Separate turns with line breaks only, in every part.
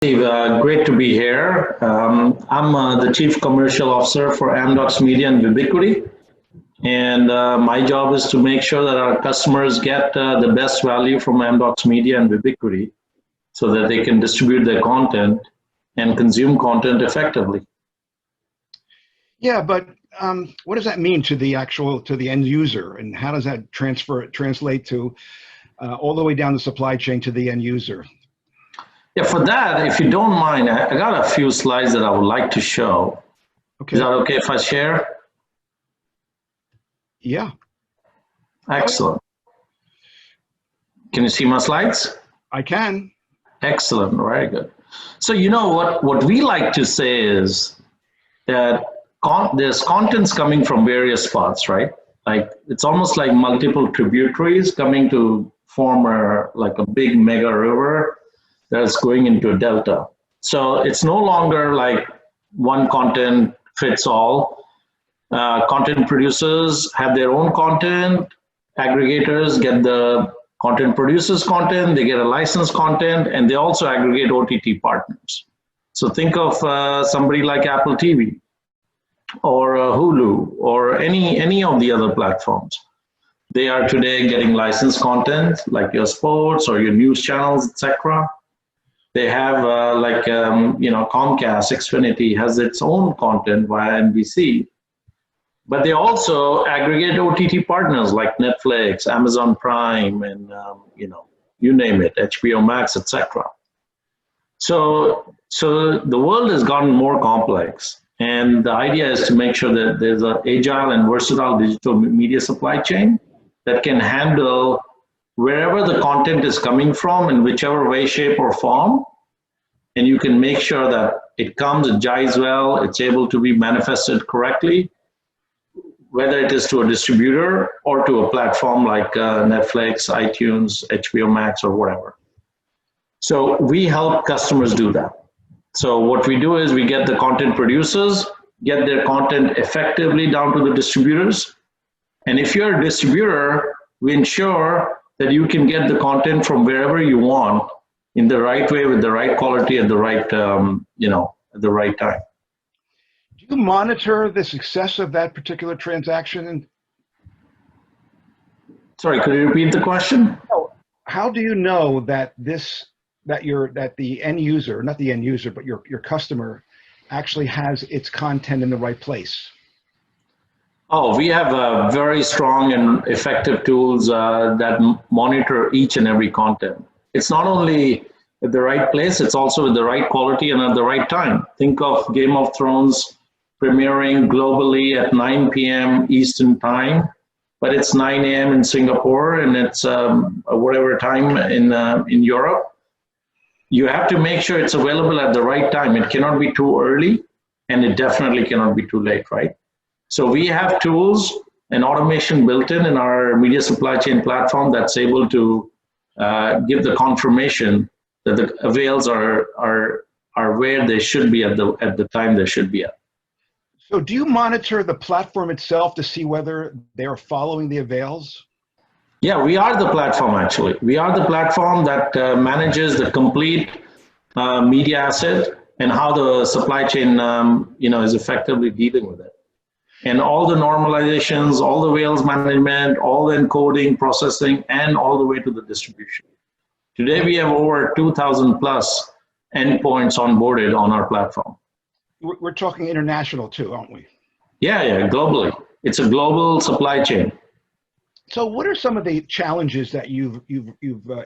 Steve, great to be here. I'm the Chief Commercial Officer for Amdocs Media and Vubiquity, and my job is to make sure that our customers get the best value from Amdocs Media and Vubiquity so that they can distribute their content and consume content effectively.
Yeah, but what does that mean to the end user, and how does that translate to all the way down the supply chain to the end user?
Yeah, for that, if you don't mind, I got a few slides that I would like to show.
Okay.
Is that okay if I share?
Yeah.
Excellent. Can you see my slides?
I can.
Excellent, very good. So you know what we like to say is that there's contents coming from various spots, right? Like it's almost like multiple tributaries coming to form like a big mega river that's going into a delta. So it's no longer like one content fits all. Content producers have their own content, aggregators get the content producers content, they get a licensed content, and they also aggregate OTT partners. So think of somebody like Apple TV or Hulu or any of the other platforms. They are today getting licensed content like your sports or your news channels, etc. They have Comcast, Xfinity has its own content via NBC, but they also aggregate OTT partners like Netflix, Amazon Prime, and you name it, HBO Max, etc. So the world has gotten more complex, and the idea is to make sure that there's an agile and versatile digital media supply chain that can handle wherever the content is coming from in whichever way, shape, or form, and you can make sure that it comes, it jives well, it's able to be manifested correctly, whether it is to a distributor or to a platform like Netflix, iTunes, HBO Max, or whatever. So we help customers do that. So what we do is we get the content producers, get their content effectively down to the distributors, and if you're a distributor, we ensure that you can get the content from wherever you want in the right way with the right quality at the right, at the right time.
Do you monitor the success of that particular transaction?
Sorry, could you repeat the question?
How do you know that the end user, not the end user, but your customer actually has its content in the right place?
Oh, we have very strong and effective tools that monitor each and every content. It's not only at the right place, it's also with the right quality and at the right time. Think of Game of Thrones premiering globally at 9 p.m. Eastern time, but it's 9 a.m. in Singapore and it's whatever time in Europe. You have to make sure it's available at the right time. It cannot be too early, and it definitely cannot be too late, right? So we have tools and automation built in our media supply chain platform that's able to give the confirmation that the avails are where they should be at the time they should be at.
So do you monitor the platform itself to see whether they're following the avails?
Yeah, we are the platform actually. We are the platform that manages the complete media asset and how the supply chain is effectively dealing with it. And all the normalizations, all the avails management, all the encoding, processing, and all the way to the distribution. Today we have over 2,000 plus endpoints onboarded on our platform.
We're talking international too, aren't we?
Yeah, globally. It's a global supply chain.
So what are some of the challenges that you've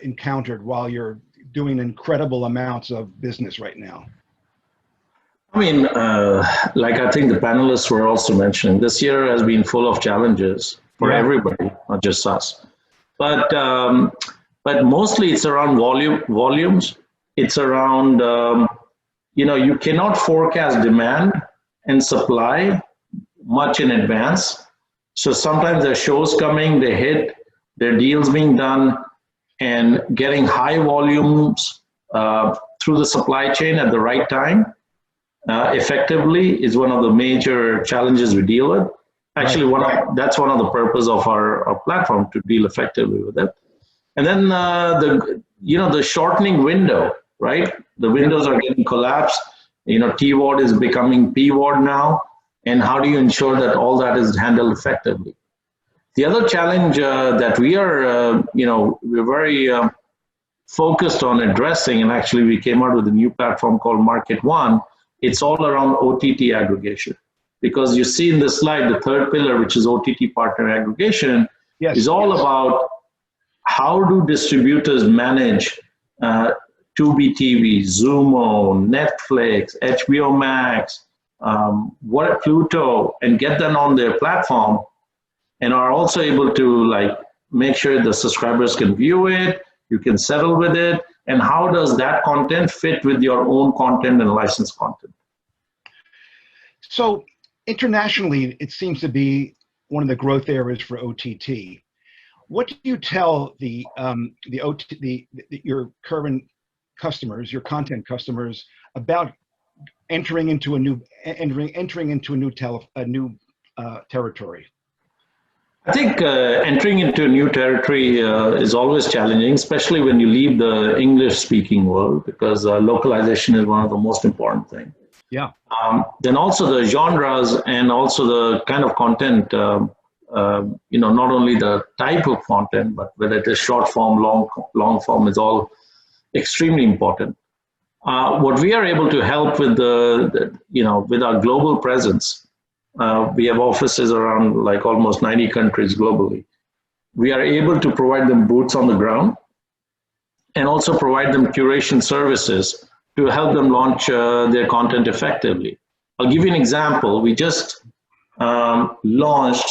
encountered while you're doing incredible amounts of business right now?
I mean, like I think the panelists were also mentioning, this year has been full of challenges for everybody, not just us. But mostly it's around volumes. It's around, you cannot forecast demand and supply much in advance. So sometimes there are shows coming, they hit, there are deals being done, and getting high volumes through the supply chain at the right time effectively is one of the major challenges we deal with. Actually, that's one of the purpose of our platform, to deal effectively with it. And then the shortening window, right? The windows are getting collapsed. T ward is becoming P ward now. And how do you ensure that all that is handled effectively? The other challenge that we are, we're very focused on addressing, and actually we came out with a new platform called Market One. It's all around OTT aggregation. Because you see in this slide, the third pillar, which is OTT partner aggregation, is all about how do distributors manage Tubi TV, Zumo, Netflix, HBO Max, what Pluto, and get them on their platform, and are also able to make sure the subscribers can view it, you can settle with it, and how does that content fit with your own content and licensed content?
So internationally, it seems to be one of the growth areas for OTT. What do you tell your current customers, your content customers, about entering into a new territory?
I think entering into a new territory is always challenging, especially when you leave the English-speaking world, because localization is one of the most important things.
Yeah.
Then also the genres and also the kind of content, not only the type of content, but whether it is short form, long form is all extremely important. What we are able to help with with our global presence, we have offices around almost 90 countries globally. We are able to provide them boots on the ground and also provide them curation services to help them launch their content effectively. I'll give you an example. We just launched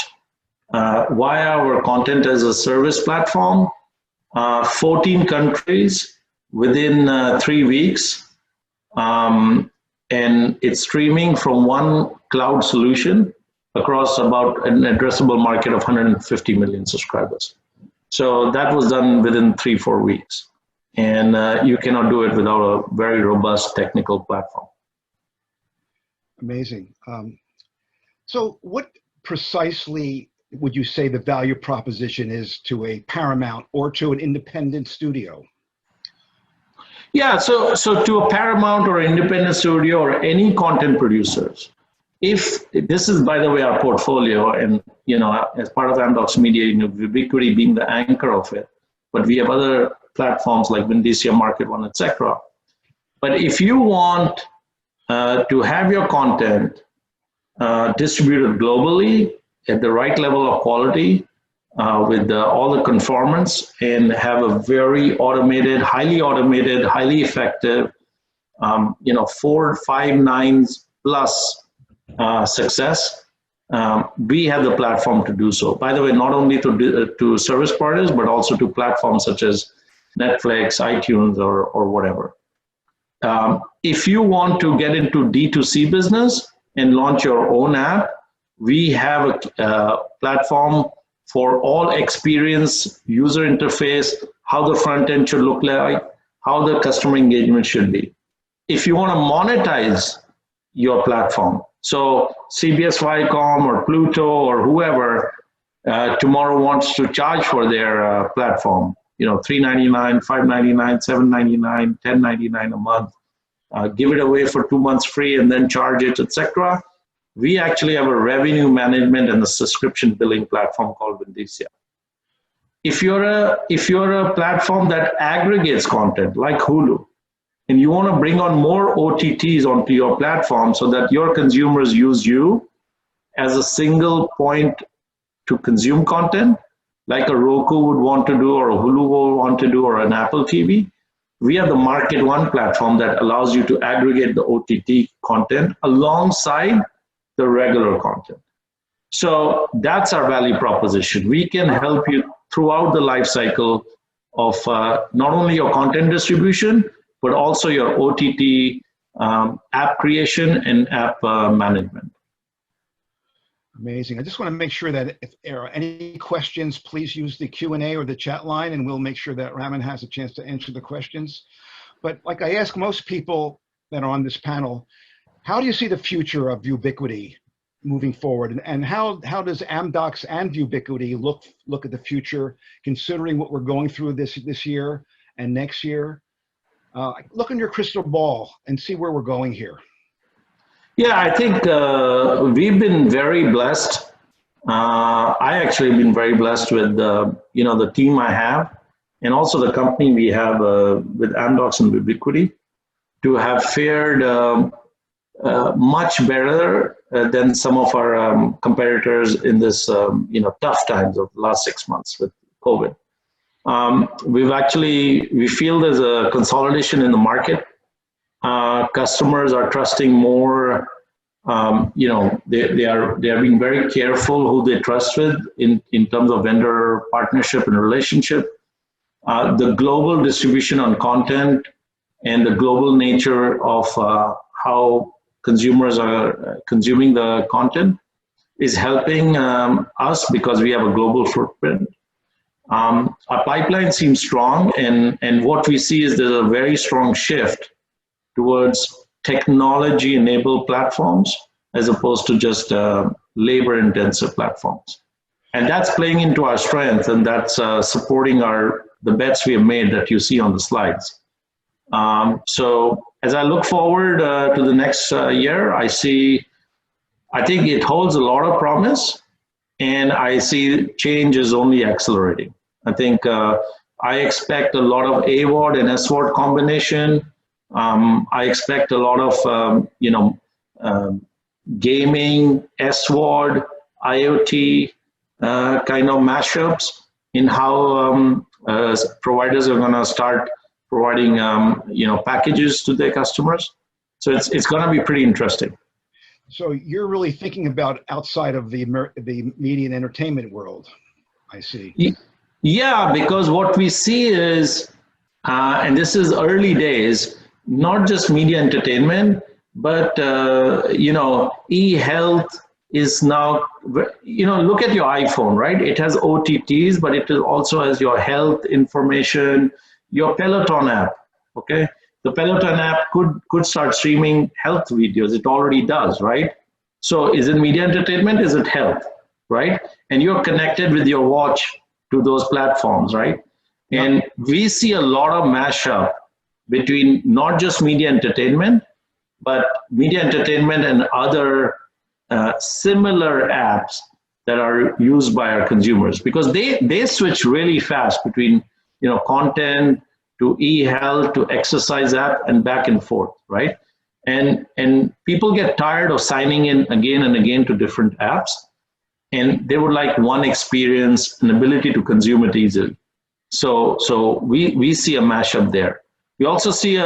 via our content as a service platform, 14 countries within 3 weeks. And it's streaming from one cloud solution across about an addressable market of 150 million subscribers. So that was done within 3-4 weeks. And you cannot do it without a very robust technical platform.
Amazing. So what precisely would you say the value proposition is to a Paramount or to an independent studio?
Yeah, so to a Paramount or independent studio or any content producers, if this is, by the way, our portfolio, and as part of Amdocs Media, Vubiquity being the anchor of it, but we have other platforms like Vindicia, Market One, etc. But if you want to have your content distributed globally at the right level of quality, with all the conformance, and have a very automated, highly effective, 4, 5 nines plus success, we have the platform to do so. By the way, not only to service providers, but also to platforms such as Netflix, iTunes, or whatever. If you want to get into D2C business and launch your own app, we have a platform for all experience, user interface, how the front end should look like, how the customer engagement should be. If you want to monetize your platform, so CBS Viacom or Pluto or whoever tomorrow wants to charge for their platform, $3.99, $5.99, $7.99, $10.99 a month, give it away for 2 months free and then charge it, etc. We actually have a revenue management and a subscription billing platform called Vindicia. If you're a platform that aggregates content like Hulu, and you want to bring on more OTTs onto your platform so that your consumers use you as a single point to consume content, like a Roku would want to do, or a Hulu would want to do, or an Apple TV, we have the Market One platform that allows you to aggregate the OTT content alongside the regular content. So that's our value proposition. We can help you throughout the life cycle of not only your content distribution, but also your OTT app creation and app management.
Amazing. I just want to make sure that if there are any questions, please use the Q&A or the chat line, and we'll make sure that Raman has a chance to answer the questions. But like I ask most people that are on this panel, how do you see the future of Vubiquity moving forward? And how does Amdocs and Vubiquity look at the future, considering what we're going through this year and next year? Look in your crystal ball and see where we're going here.
Yeah, I think we've been very blessed. I actually have been very blessed with the team I have, and also the company we have with Amdocs and Vubiquity, to have fared much better than some of our competitors in this tough times of the last 6 months with COVID. We feel there's a consolidation in the market. Customers are trusting more. They are being very careful who they trust with in terms of vendor partnership and relationship. The global distribution on content and the global nature of how consumers are consuming the content is helping us because we have a global footprint. Our pipeline seems strong, and what we see is there's a very strong shift towards technology-enabled platforms as opposed to just labor-intensive platforms. And that's playing into our strength, and that's supporting the bets we have made that you see on the slides. So as I look forward to the next year, I think it holds a lot of promise, and I see change is only accelerating. I think I expect a lot of AVOD and SVOD combination. I expect a lot of gaming, SVOD, IoT kind of mashups in how providers are going to start providing packages to their customers. So it's going to be pretty interesting.
So you're really thinking about outside of the media and entertainment world, I see.
Yeah, because what we see is, and this is early days, not just media entertainment, but e-health is now, look at your iPhone, right? It has OTTs, but it also has your health information, your Peloton app, okay? The Peloton app could start streaming health videos. It already does, right? So is it media entertainment? Is it health, right? And you're connected with your watch to those platforms, right? And we see a lot of mashup between not just media entertainment, but media entertainment and other similar apps that are used by our consumers, because they switch really fast between content to e-health to exercise app and back and forth, right? And people get tired of signing in again and again to different apps, and they would like one experience, an ability to consume it easily. So we see a mashup there. We also see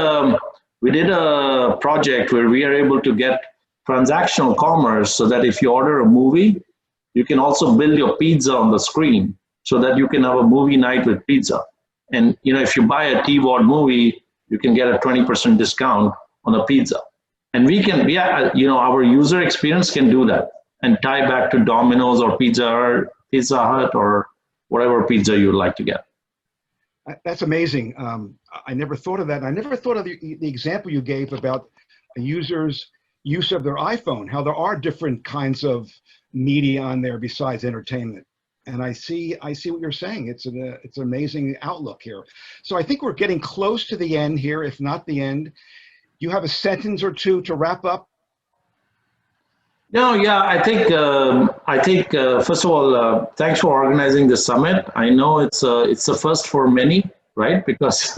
we did a project where we are able to get transactional commerce, so that if you order a movie, you can also build your pizza on the screen so that you can have a movie night with pizza. And if you buy a TVOD movie, you can get a 20% discount on a pizza. And our user experience can do that and tie back to Domino's or Pizza Hut or whatever pizza you would like to get.
That's amazing. I never thought of that. I never thought of the example you gave about a user's use of their iPhone, how there are different kinds of media on there besides entertainment. And I see what you're saying. It's an amazing outlook here. So I think we're getting close to the end here, if not the end. You have a sentence or two to wrap up?
No, yeah, I think first of all, thanks for organizing the summit. I know it's the first for many, right? Because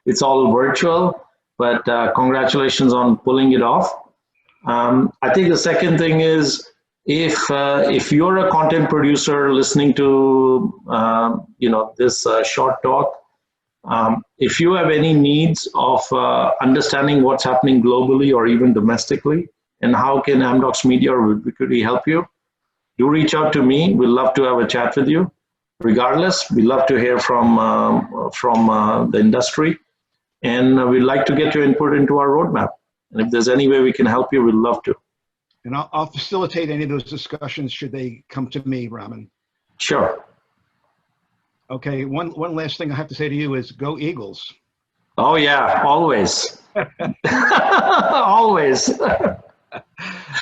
it's all virtual, but congratulations on pulling it off. I think the second thing is, if you're a content producer listening to this short talk, if you have any needs of understanding what's happening globally or even domestically, and how can Amdocs Media or Vubiquity help you, do reach out to me. We'd love to have a chat with you. Regardless, we'd love to hear from the industry, and we'd like to get your input into our roadmap. And if there's any way we can help you, we'd love to.
And I'll facilitate any of those discussions should they come to me, Raman.
Sure.
Okay, one last thing I have to say to you is go Eagles.
Oh yeah, always. Always.